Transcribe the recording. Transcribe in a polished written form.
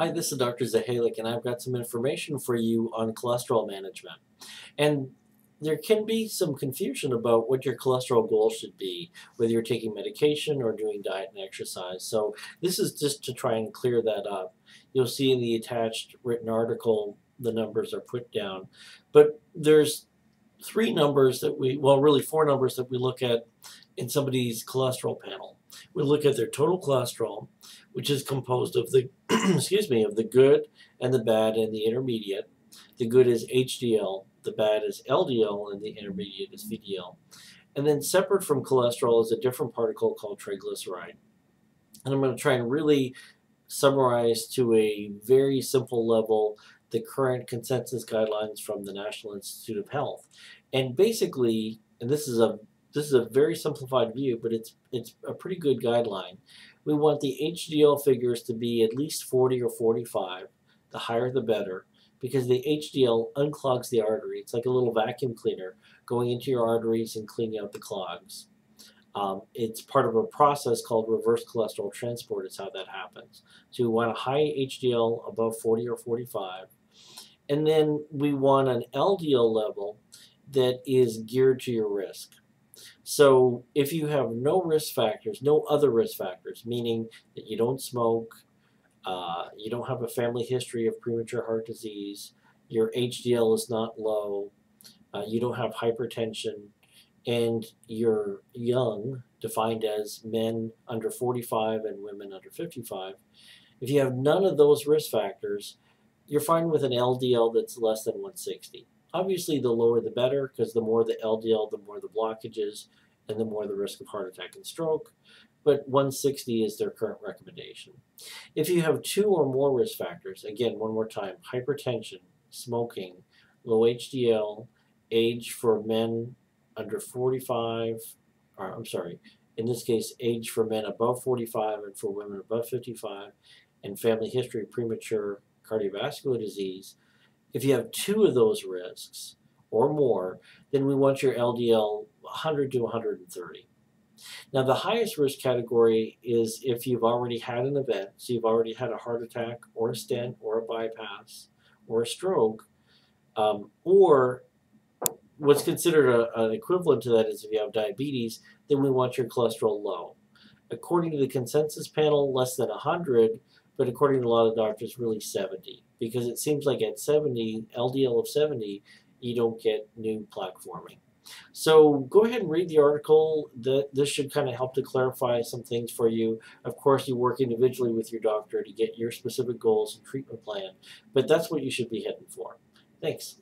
Hi, this is Dr. Zahalik, and I've got some information for you on cholesterol management. And there can be some confusion about what your cholesterol goal should be, whether you're taking medication or doing diet and exercise. So this is just to try and clear that up. You'll see in the attached written article, the numbers are put down. But there's three numbers that really four numbers that we look at in somebody's cholesterol panel. We look at their total cholesterol, which is composed of the excuse me, of the good and the bad and the intermediate. The good is HDL, the bad is LDL, and the intermediate is VDL. And then separate from cholesterol is a different particle called triglyceride. And I'm going to try and really summarize to a very simple level the current consensus guidelines from the National Institute of Health. And basically, and this is a very simplified view, but it's a pretty good guideline. We want the HDL figures to be at least 40 or 45. The higher the better, because the HDL unclogs the artery. It's like a little vacuum cleaner going into your arteries and cleaning out the clogs. It's part of a process called reverse cholesterol transport is how that happens. So we want a high HDL above 40 or 45. And then we want an LDL level that is geared to your risk. So if you have no risk factors, no other risk factors, meaning that you don't smoke, you don't have a family history of premature heart disease, your HDL is not low, you don't have hypertension, and you're young, defined as men under 45 and women under 55, if you have none of those risk factors, you're fine with an LDL that's less than 160. Obviously, the lower the better, because the more the LDL, the more the blockages, and the more the risk of heart attack and stroke. But 160 is their current recommendation. If you have two or more risk factors, again, one more time, hypertension, smoking, low HDL, age for men under 45, or I'm sorry, in this case, age for men above 45 and for women above 55, and family history of premature cardiovascular disease, if you have two of those risks or more, then we want your LDL 100 to 130. Now, the highest risk category is if you've already had an event, so you've already had a heart attack or a stent or a bypass or a stroke, or what's considered an equivalent to that is if you have diabetes, then we want your cholesterol low. According to the consensus panel, less than 100, but according to a lot of doctors, really 70, because it seems like at 70, LDL of 70, you don't get new plaque forming. So go ahead and read the article. This should kind of help to clarify some things for you. Of course, you work individually with your doctor to get your specific goals and treatment plan, but that's what you should be heading for. Thanks.